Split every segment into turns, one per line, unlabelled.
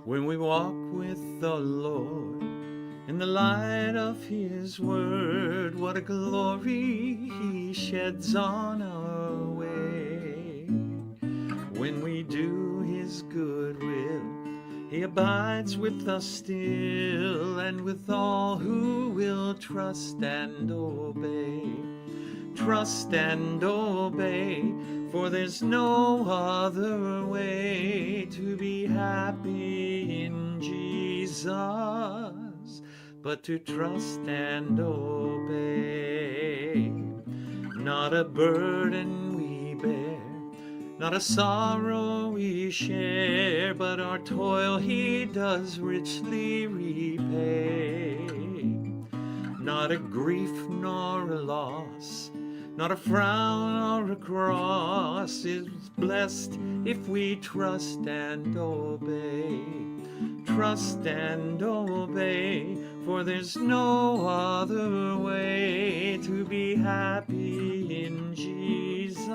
When we walk with the Lord in the light of His Word, what a glory He sheds on our way. When we do His good will, He abides with us still, and with all who will trust and obey. Trust and obey, for there's no other way to be happy in Jesus but to trust and obey. Not a burden we bear, not a sorrow we share, but our toil He does richly repay. Not a grief nor a loss, not a frown or a cross is blessed if we trust and obey. Trust and obey, for there's no other way to be happy in Jesus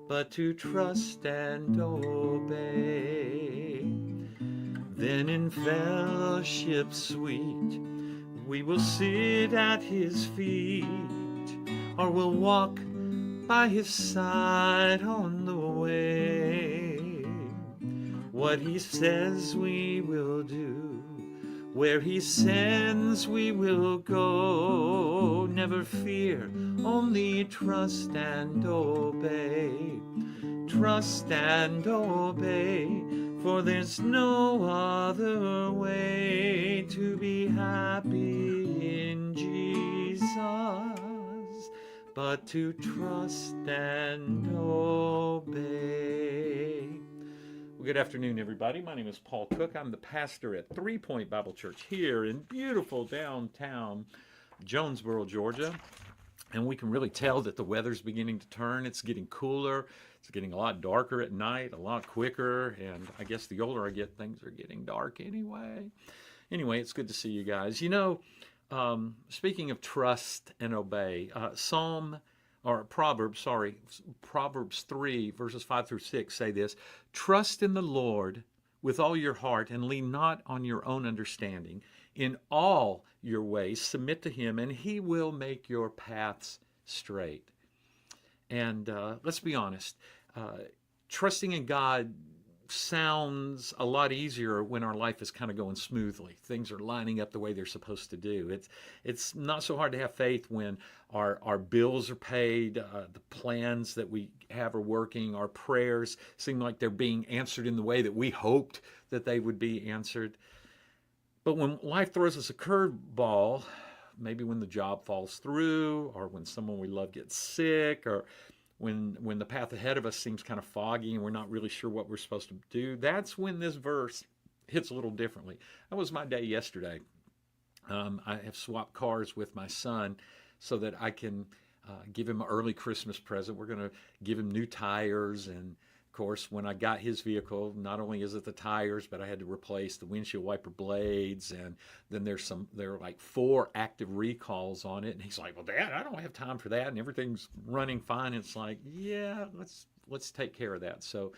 but to trust and obey. Then in fellowship sweet we will sit at His feet, or we'll walk by His side on the way. What He says we will do, where He sends we will go. Never fear, only trust and obey. Trust and obey, for there's no other way to be happy in Jesus but to trust and obey. Well, good afternoon, everybody. My name is Paul Cook. I'm the pastor at 3 Point Bible Church here in beautiful downtown Jonesboro, Georgia. And we can really tell that the weather's beginning to turn. It's getting cooler. It's getting a lot darker at night, a lot quicker. And I guess the older I get, things are getting dark anyway. Anyway, it's good to see you guys. You know, speaking of trust and obey, Proverbs 3, verses 5 through 6 say this: trust in the Lord with all your heart and lean not on your own understanding. In all your ways submit to Him, and He will make your paths straight. And let's be honest, trusting in God sounds a lot easier when our life is kind of going smoothly. Things are lining up the way they're supposed to do. It's not so hard to have faith when our bills are paid, the plans that we have are working, our prayers seem like they're being answered in the way that we hoped that they would be answered. But when life throws us a curveball, maybe when the job falls through, or when someone we love gets sick, or when the path ahead of us seems kind of foggy and we're not really sure what we're supposed to do, that's when this verse hits a little differently. That was my day yesterday. I have swapped cars with my son so that I can give him an early Christmas present. We're going to give him new tires, and of course, when I got his vehicle, not only is it the tires, but I had to replace the windshield wiper blades, and then there are like 4 active recalls on it. And he's like, "Well, Dad, I don't have time for that, and everything's running fine." And it's like, yeah, let's take care of that. So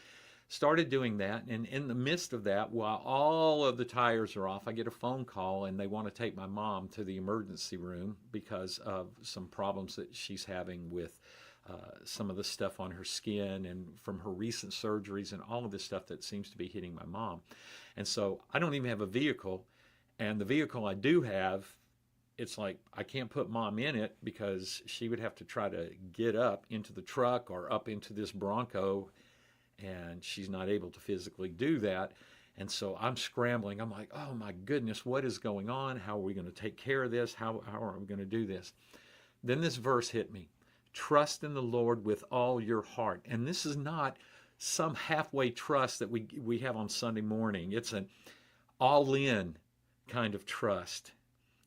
started doing that, and in the midst of that, while all of the tires are off, I get a phone call, and they want to take my mom to the emergency room because of some problems that she's having with some of the stuff on her skin and from her recent surgeries and all of this stuff that seems to be hitting my mom. And so I don't even have a vehicle, and the vehicle I do have, it's like I can't put Mom in it because she would have to try to get up into the truck or up into this Bronco, and she's not able to physically do that. And so I'm scrambling. I'm like, oh my goodness, what is going on? How are we going to take care of this? How are we going to do this? Then this verse hit me. Trust in the Lord with all your heart. And this is not some halfway trust that we have on Sunday morning. It's an all-in kind of trust.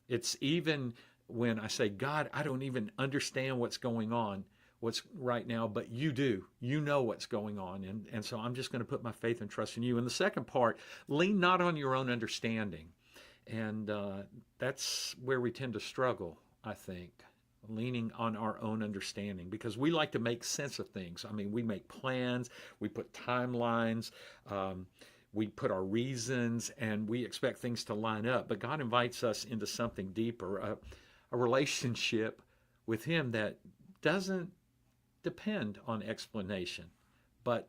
It's even when I say, God, I don't even understand what's going on, what's right now, but you do. You know what's going on. And so I'm just going to put my faith and trust in you. And the second part, lean not on your own understanding. And that's where we tend to struggle, I think. Leaning on our own understanding, because we like to make sense of things. I mean, we make plans, we put timelines, we put our reasons and we expect things to line up. But God invites us into something deeper, a relationship with Him that doesn't depend on explanation, but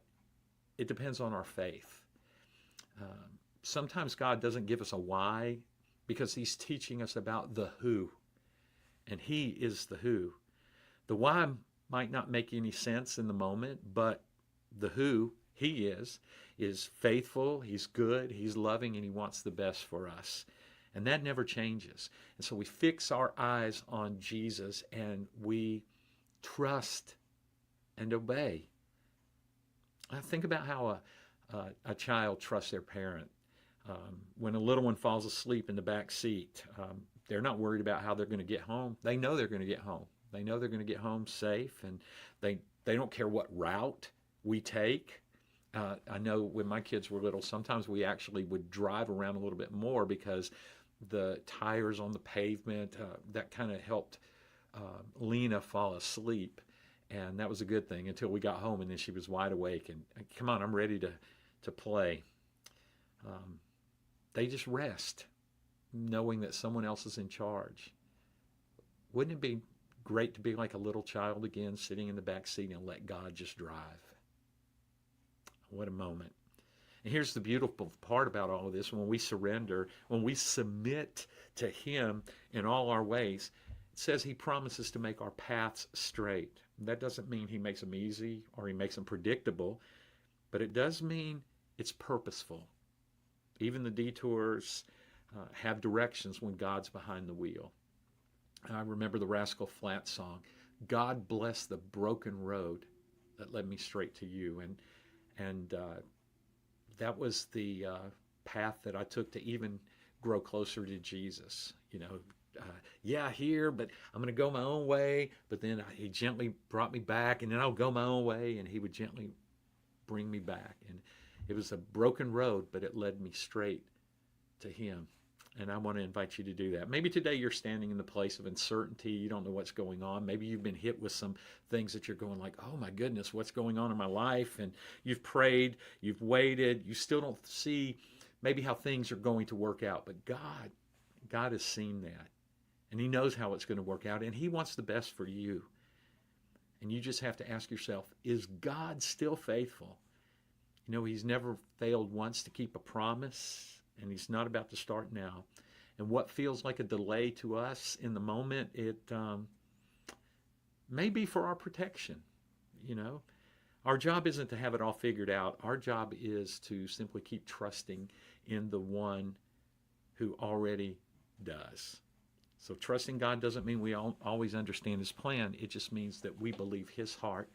it depends on our faith. Sometimes God doesn't give us a why because He's teaching us about the who, and He is the who. The why might not make any sense in the moment, but the who, He is faithful, He's good, He's loving, and He wants the best for us. And that never changes. And so we fix our eyes on Jesus and we trust and obey. Think about how a child trusts their parent. When a little one falls asleep in the back seat, they're not worried about how they're going to get home. They know they're going to get home. They know they're going to get home safe, and they don't care what route we take. I know when my kids were little, sometimes we actually would drive around a little bit more because the tires on the pavement, that kind of helped Lena fall asleep. And that was a good thing until we got home, and then she was wide awake and come on, I'm ready to play. They just rest knowing that someone else is in charge. Wouldn't it be great to be like a little child again, sitting in the back seat and let God just drive? What a moment. And here's the beautiful part about all of this. When we surrender, when we submit to Him in all our ways, it says He promises to make our paths straight. That doesn't mean He makes them easy or He makes them predictable, but it does mean it's purposeful. Even the detours have directions when God's behind the wheel. I remember the Rascal Flatts song, God bless the broken road that led me straight to you. And that was the path that I took to even grow closer to Jesus. You know, here, but I'm going to go my own way. But then He gently brought me back, and then I'll go my own way, and He would gently bring me back. And it was a broken road, but it led me straight to Him. And I want to invite you to do that. Maybe today you're standing in the place of uncertainty. You don't know what's going on. Maybe you've been hit with some things that you're going like, oh my goodness, what's going on in my life? And you've prayed, you've waited, you still don't see maybe how things are going to work out. But God has seen that. And He knows how it's going to work out. And He wants the best for you. And you just have to ask yourself, is God still faithful? You know, He's never failed once to keep a promise. And He's not about to start now. And what feels like a delay to us in the moment, it may be for our protection. You know, our job isn't to have it all figured out. Our job is to simply keep trusting in the one who already does. So trusting God doesn't mean we always understand His plan. It just means that we believe His heart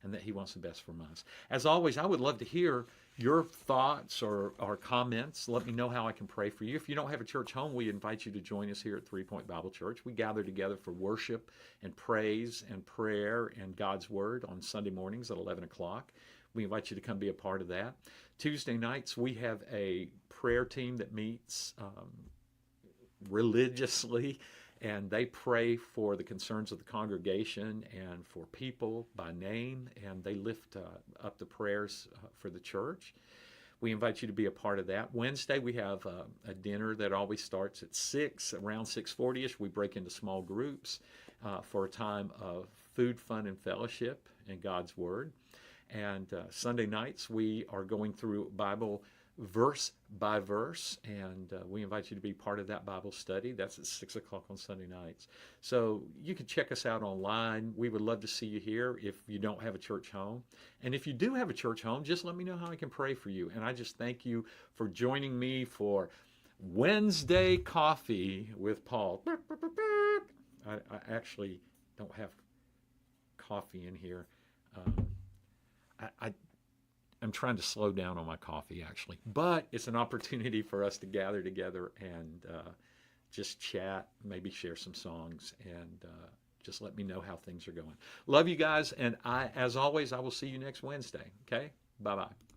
and that He wants the best from us. As always, I would love to hear your thoughts or comments. Let me know how I can pray for you. If you don't have a church home, we invite you to join us here at 3 Point Bible Church. We gather together for worship and praise and prayer and God's Word on Sunday mornings at 11 o'clock. We invite you to come be a part of that. Tuesday nights, we have a prayer team that meets religiously, and they pray for the concerns of the congregation and for people by name, and they lift up the prayers for the church. We invite you to be a part of that. Wednesday, we have a dinner that always starts at 6, around 6:40ish. We break into small groups for a time of food, fun, and fellowship in God's Word. And Sunday nights, we are going through Bible verse by verse, and we invite you to be part of that Bible study. That's at 6 o'clock on Sunday nights. So you can check us out online. We would love to see you here if you don't have a church home. And if you do have a church home, just let me know how I can pray for you. And I just thank you for joining me for Wednesday Coffee with Paul. I actually don't have coffee in here. I'm trying to slow down on my coffee, actually. But it's an opportunity for us to gather together and just chat, maybe share some songs, and just let me know how things are going. Love you guys, and as always, I will see you next Wednesday. Okay? Bye-bye.